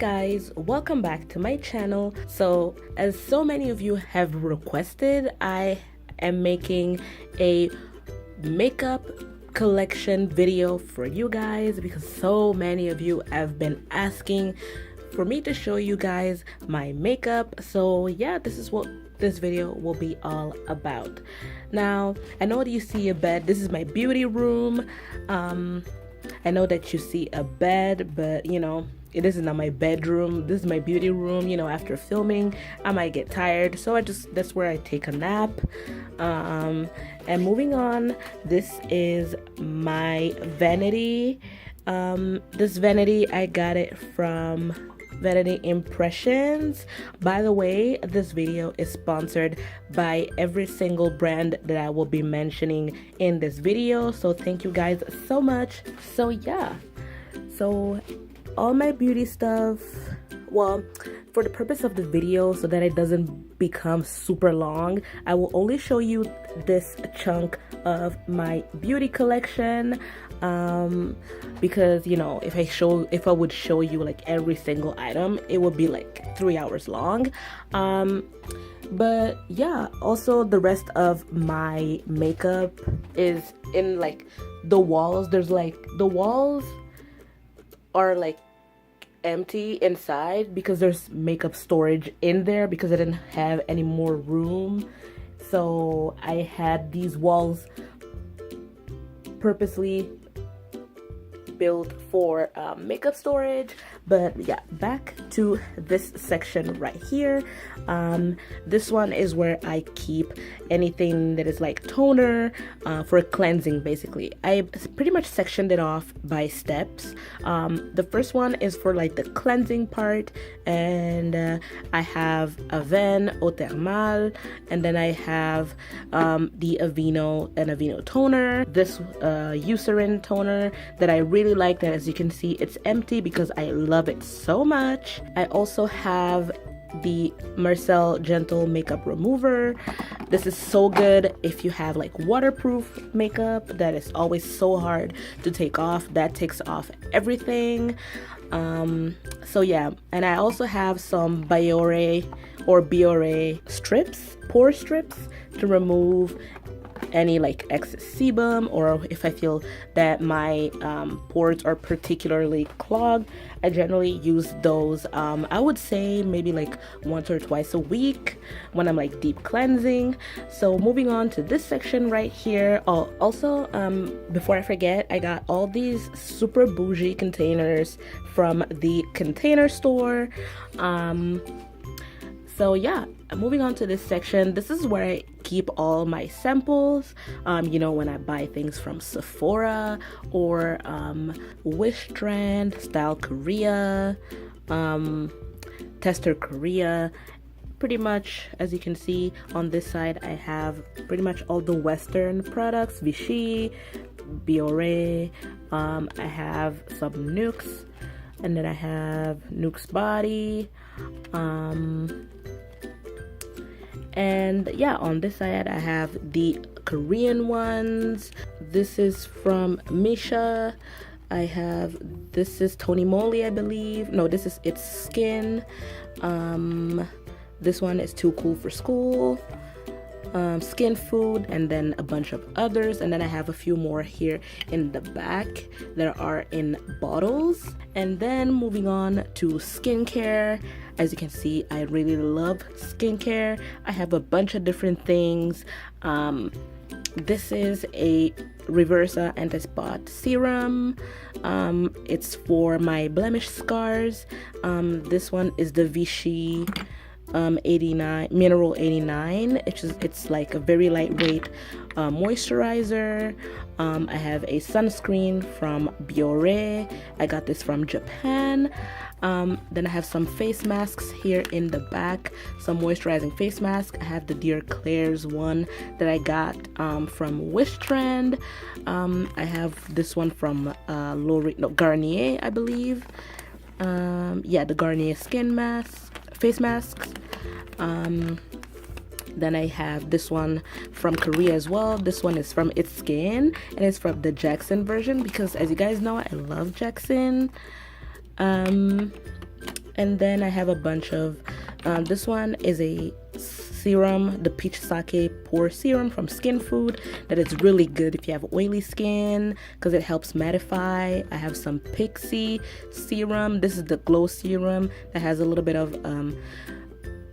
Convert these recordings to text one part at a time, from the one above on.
guys, welcome back to my channel. So as so many of you have requested, I am making a makeup collection video for you guys because so many of you have been asking for me to show you guys my makeup. So yeah, this is what this video will be all about. Now, I know that you see a bed. This is my beauty room. I know that you see a bed, but you know, it isn't on my bedroom. This is my beauty room. You know, after filming, I might get tired, so that's where I take a nap. And moving on, this is my vanity. This vanity, I got it from Vanity Impressions. By the way, this video is sponsored by every single brand that I will be mentioning in this video, so thank you guys so much. So yeah, so all my beauty stuff, well, for the purpose of the video, so that it doesn't become super long, I will only show you this chunk of my beauty collection, because you know, if I would show you like every single item, it would be like 3 hours long. But yeah, also the rest of my makeup is in like the walls. There's like the walls are like empty inside because there's makeup storage in there because I didn't have any more room. So I had these walls purposely built for makeup storage. But yeah, back to this section right here. This one is where I keep anything that is like toner for cleansing. Basically, I pretty much sectioned it off by steps. The first one is for like the cleansing part, and I have Aven Eau Thermale, and then I have the Aveeno toner, this Eucerin toner that I really like, that as you can see it's empty because I love it so much. I also have the Marcel Gentle makeup remover. This is so good if you have like waterproof makeup that is always so hard to take off. That takes off everything. So yeah, and I also have some Biore strips, pore strips, to remove any like excess sebum, or if I feel that my pores are particularly clogged. I generally use those, I would say maybe like once or twice a week when I'm like deep cleansing. So moving on to this section right here. Also, before I forget, I got all these super bougie containers from the Container Store. So yeah, moving on to this section, this is where I keep all my samples. You know, when I buy things from Sephora or Wish Trend, Style Korea, Tester Korea. Pretty much, as you can see on this side, I have pretty much all the Western products, Vichy, Biore. I have some Nuxe, and then I have Nuxe Body. And yeah, on this side I have the Korean ones. This is from Misha. This is Tony Moly, I believe. No, this is It's Skin. This one is Too Cool for School, Skin Food, and then a bunch of others. And then I have a few more here in the back that are in bottles. And then moving on to skincare. As you can see, I really love skincare. I have a bunch of different things. This is a Reversa Anti-Spot Serum. It's for my blemish scars. This one is the Vichy 89 Mineral 89. It's like a very lightweight moisturizer. I have a sunscreen from Biore. I got this from Japan. Then I have some face masks here in the back, some moisturizing face mask. I have the Dear Claire's one that I got from Wish Trend. I have this one from Garnier, I believe. Yeah, the Garnier face masks. Then I have this one from Korea as well. This one is from It's Skin, and it's from the Jackson version because, as you guys know, I love Jackson. And then I have a bunch of, this one is a serum, the peach sake pore serum from Skin Food, that is really good if you have oily skin because it helps mattify. I have some Pixie serum. This is the glow serum that has a little bit of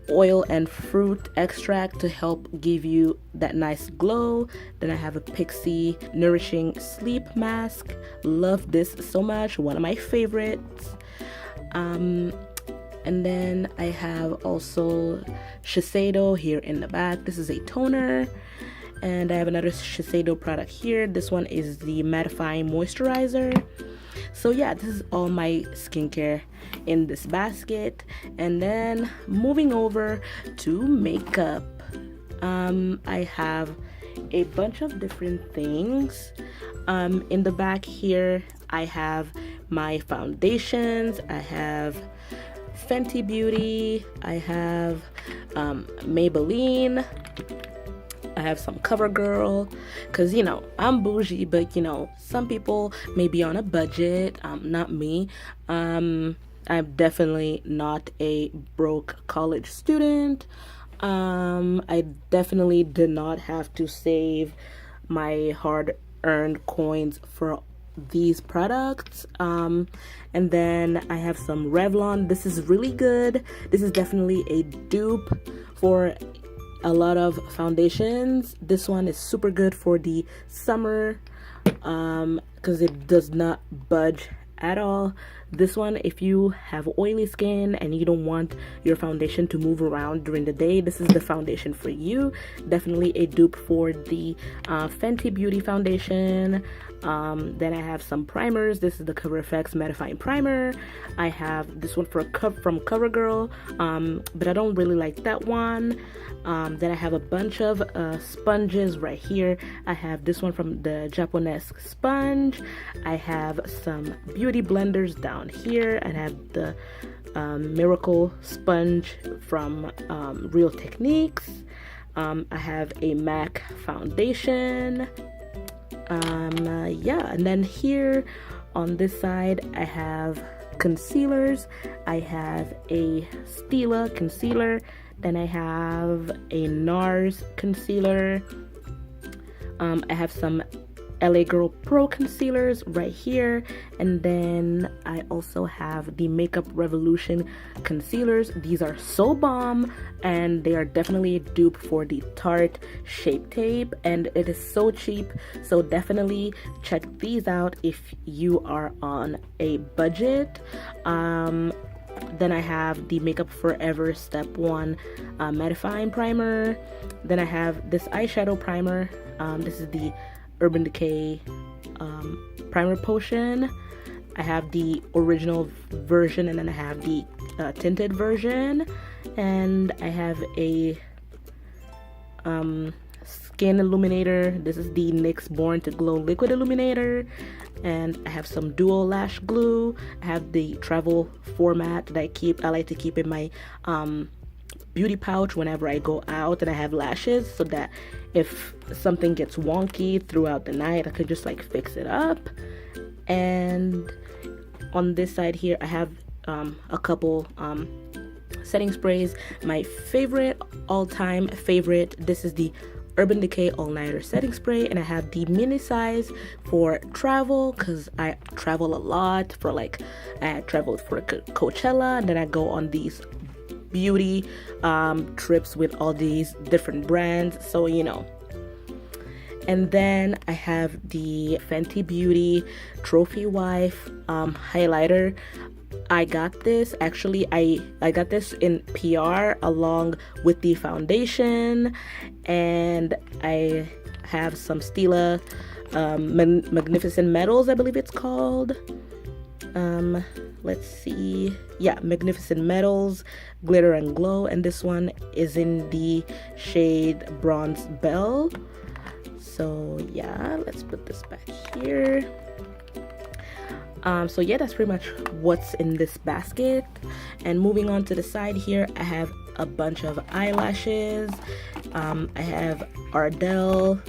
oil and fruit extract to help give you that nice glow. Then I have a Pixie nourishing sleep mask. Love this so much, one of my favorites. And then I have also Shiseido here in the back. This is a toner. And I have another Shiseido product here. This one is the mattifying moisturizer. So yeah, this is all my skincare in this basket. And then moving over to makeup, I have a bunch of different things. In the back here, I have my foundations. I have Fenty Beauty. I have Maybelline. I have some CoverGirl, because you know I'm bougie, but you know some people may be on a budget. Not me. I'm definitely not a broke college student. I definitely did not have to save my hard-earned coins for these products. And then I have some Revlon. This is really good. This is definitely a dupe for a lot of foundations. This one is super good for the summer because it does not budge at all. This one, if you have oily skin and you don't want your foundation to move around during the day, this is the foundation for you. Definitely a dupe for the Fenty Beauty foundation. Then I have some primers. This is the Cover FX mattifying primer. I have this one from CoverGirl, but I don't really like that one. Then I have a bunch of sponges right here. I have this one from the Japonesque sponge. I have some beauty blenders down here. I have the Miracle sponge from Real Techniques. I have a MAC foundation. And then here on this side I have concealers. I have a Stila concealer. Then I have a NARS concealer. I have some LA Girl Pro concealers right here. And then I also have the Makeup Revolution concealers. These are so bomb, and they are definitely a dupe for the Tarte Shape Tape, and it is so cheap. So definitely check these out if you are on a budget. Then I have the Makeup Forever Step 1 mattifying primer. Then I have this eyeshadow primer. This is the Urban Decay primer potion. I have the original version, and then I have the tinted version. And I have a skin illuminator. This is the NYX Born to Glow liquid illuminator. And I have some dual lash glue. I have the travel format that I like to keep in my beauty pouch whenever I go out and I have lashes, so that if something gets wonky throughout the night, I could just like fix it up. And on this side here, I have a couple setting sprays. My favorite, all-time favorite, this is the Urban Decay All Nighter setting spray, and I have the mini size for travel because I travel a lot. I traveled for Coachella, and then I go on these beauty trips with all these different brands, so you know. And then I have the Fenty Beauty Trophy Wife highlighter. I got this, actually I got this in PR along with the foundation. And I have some Stila Magnificent Metals, I believe it's called. Let's see, yeah, Magnificent Metals Glitter and Glow, and this one is in the shade Bronze Belle. So yeah, let's put this back here. So yeah, that's pretty much what's in this basket. And moving on to the side here, I have a bunch of eyelashes. I have Ardell.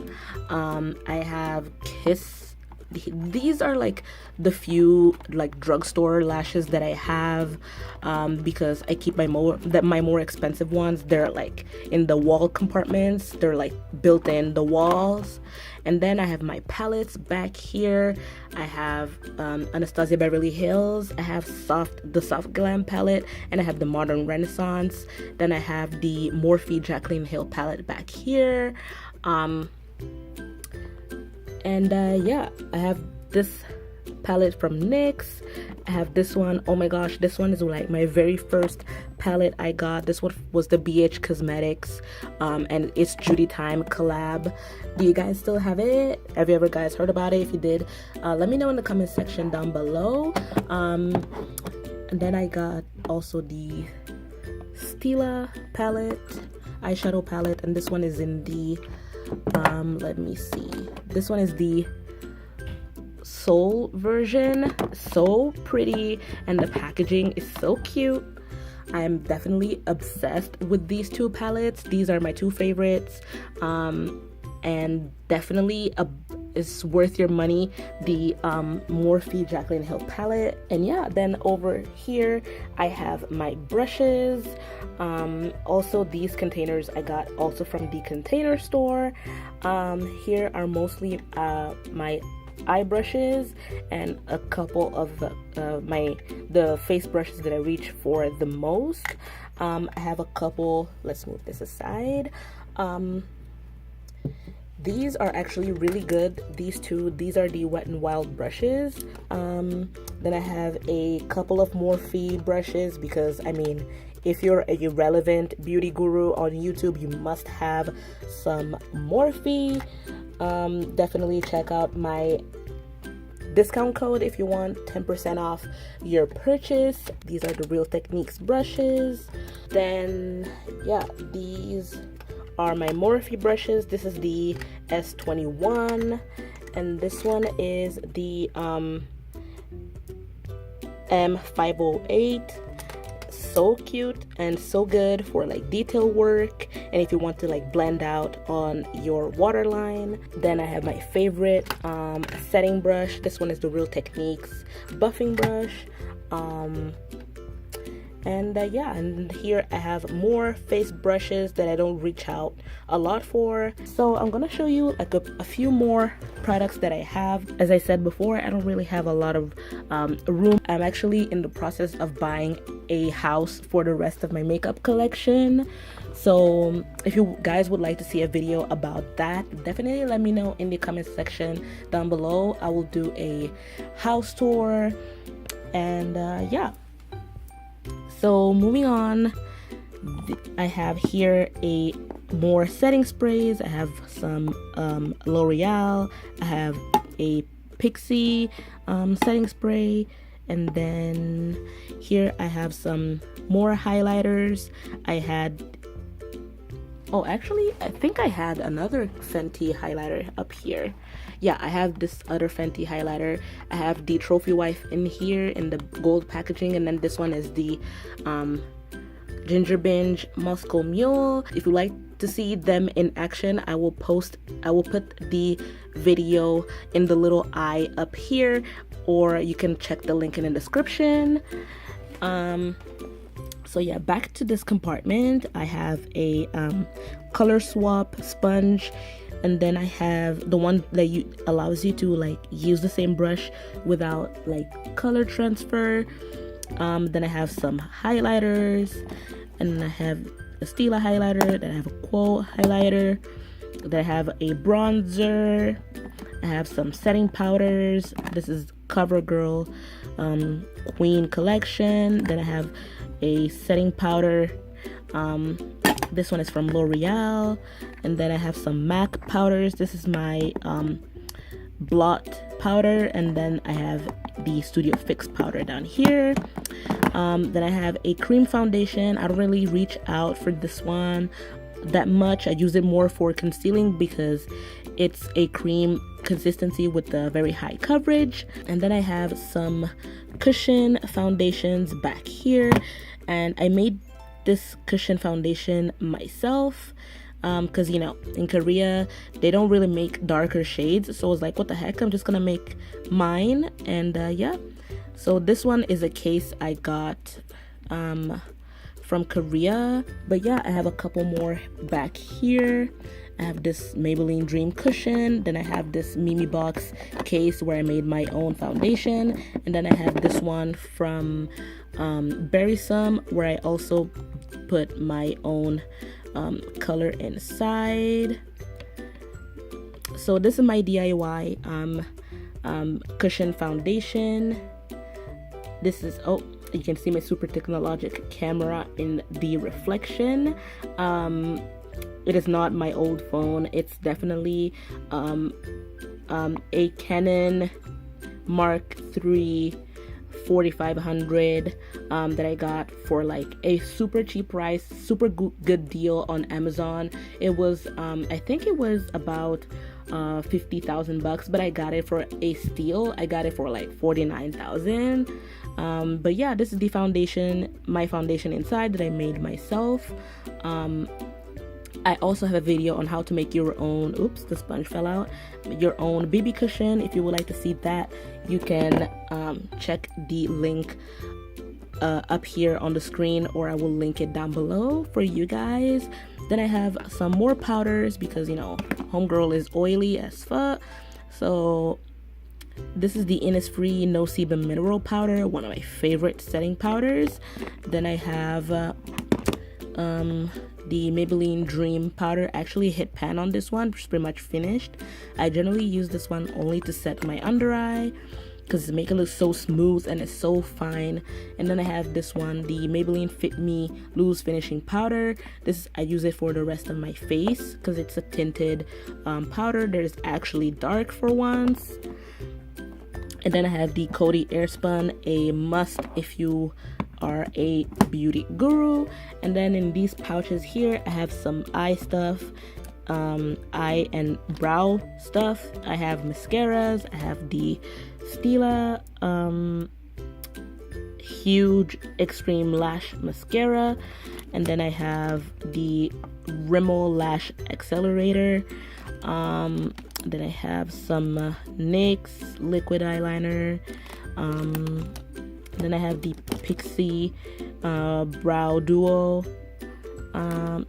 I have Kiss these are like the few like drugstore lashes that I have, because I keep my more expensive ones, they're like in the wall compartments, they're like built in the walls. And then I have my palettes back here. I have Anastasia Beverly Hills, I have the Soft Glam palette, and I have the Modern Renaissance. Then I have the Morphe Jaclyn Hill palette back here. Yeah, I have this palette from NYX. I have this one. Oh my gosh, this one is like my very first palette I got. This one was the BH Cosmetics and It's Judy Time collab. Do you guys still have it? Have you ever guys heard about it? If you did, let me know in the comment section down below. And then I got also the Stila palette, eyeshadow palette, and this one is in the let me see, this one is the Soul version. So pretty, and the packaging is so cute. I am definitely obsessed with these two palettes. These are my two favorites, and definitely it's worth your money, the Morphe Jaclyn Hill palette. And yeah, then over here I have my brushes. Also these containers I got also from the Container Store. Here are mostly my eye brushes and a couple of the face brushes that I reach for the most. I have a couple, let's move this aside. These are actually really good. These are the Wet n Wild brushes. Then I have a couple of Morphe brushes, because I mean, if you're a relevant beauty guru on YouTube, you must have some Morphe. Definitely check out my discount code if you want 10% off your purchase. These are the Real Techniques brushes. Then yeah, these are my Morphe brushes. This is the S21, and this one is the M508. So cute and so good for like detail work, and if you want to like blend out on your waterline. Then I have my favorite setting brush. This one is the Real Techniques buffing brush. Yeah, and here I have more face brushes that I don't reach out a lot for. So I'm gonna show you like a few more products that I have. As I said before, I don't really have a lot of room. I'm actually in the process of buying a house for the rest of my makeup collection. So if you guys would like to see a video about that, definitely let me know in the comment section down below. I will do a house tour. And yeah, so moving on, I have here more setting sprays. I have some L'Oreal. I have a Pixie setting spray, and then here I have some more highlighters. Actually I think I had another Fenty highlighter up here. Yeah, I have this other Fenty highlighter. I have the Trophy Wife in here in the gold packaging, and then this one is the Ginger Binge Moscow Mule. If you like to see them in action, I will put the video in the little eye up here, or you can check the link in the description. So yeah, back to this compartment, I have a color swap sponge, and then I have the one that allows you to like use the same brush without like color transfer. Then I have some highlighters, and I have a Stila highlighter, then I have a Quo highlighter, then I have a bronzer, I have some setting powders. This is CoverGirl Queen collection. Then I have a setting powder. This one is from L'Oreal. And then I have some MAC powders. This is my blot powder, and then I have the Studio Fix powder down here. Then I have a cream foundation. I don't really reach out for this one that much. I use it more for concealing because it's a cream consistency with a very high coverage. And then I have some cushion foundations back here, and I made this cushion foundation myself. because you know, in Korea they don't really make darker shades, so I was like, what the heck, I'm just gonna make mine. And yeah, so this one is a case I got from Korea. But yeah, I have a couple more back here. I have this Maybelline Dream Cushion. Then I have this Mimi Box case where I made my own foundation. And then I have this one from Berry Some where I also put my own color inside. So this is my DIY cushion foundation. This is, oh, you can see my super technologic camera in the reflection. It is not my old phone. It's definitely a Canon Mark III 4500 that I got for like a super cheap price, super good deal on Amazon. It was I think it was about 50,000 bucks, but I got it for a steal. I got it for like 49,000. But yeah, this is the foundation, my foundation inside that I made myself. I also have a video on how to make your own, oops, the sponge fell out, your own BB cushion. If you would like to see that, you can check the link up here on the screen, or I will link it down below for you guys. Then I have some more powders because, you know, homegirl is oily as fuck. So this is the Innisfree No Sebum Mineral Powder, one of my favorite setting powders. Then I have the Maybelline Dream Powder. I actually hit pan on this one, which is pretty much finished. I generally use this one only to set my under eye because it makes it look so smooth and it's so fine. And then I have this one, the Maybelline Fit Me Loose Finishing Powder. I use it for the rest of my face because it's a tinted powder that is actually dark for once. And then I have the Coty Airspun, a must if you are a beauty guru. And then in these pouches here, I have some eye stuff, eye and brow stuff. I have mascaras. I have the Stila Huge Extreme Lash Mascara. And then I have the Rimmel Lash Accelerator. Then I have some NYX liquid eyeliner. Then I have the Pixie Brow Duo,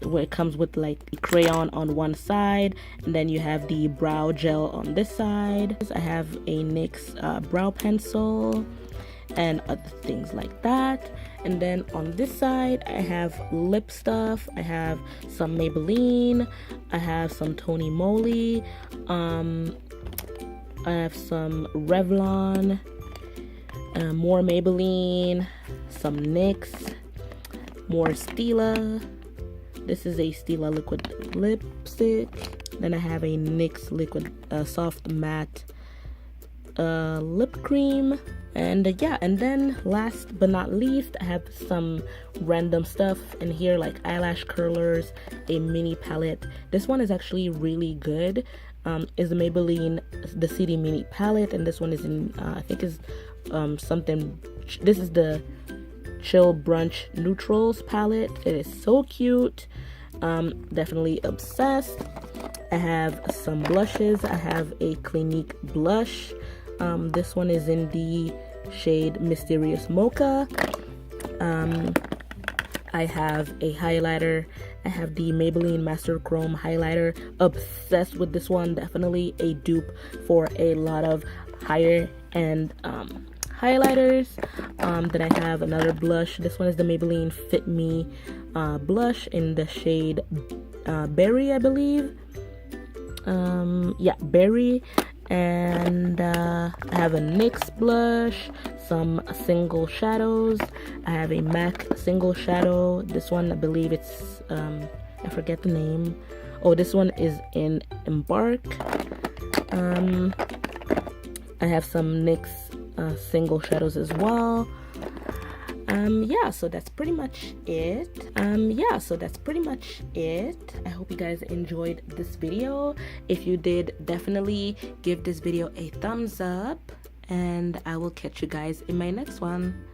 where it comes with like the crayon on one side, and then you have the brow gel on this side. I have a NYX brow pencil and other things like that. And then on this side, I have lip stuff. I have some Maybelline. I have some Tony Moly. I have some Revlon. More Maybelline. Some NYX. More Stila. This is a Stila liquid lipstick. Then I have a NYX liquid soft matte lip cream. And yeah, and then last but not least, I have some random stuff in here like eyelash curlers, a mini palette. This one is actually really good. Is the Maybelline the CD Mini palette, and this one is in I think is something. This is the Chill Brunch Neutrals palette. It is so cute. Definitely obsessed. I have some blushes. I have a Clinique blush. This one is in the shade Mysterious Mocha. I have a highlighter. I have the Maybelline Master Chrome highlighter. Obsessed with this one. Definitely a dupe for a lot of higher end highlighters. Then I have another blush. This one is the Maybelline Fit Me blush in the shade Berry, I believe. Yeah, Berry. And I have a NYX blush, some single shadows. I have a MAC single shadow. This one, I believe it's, I forget the name. Oh, this one is in Embark. I have some NYX single shadows as well. Yeah, so that's pretty much it. I hope you guys enjoyed this video. If you did, definitely give this video a thumbs up, and I will catch you guys in my next one.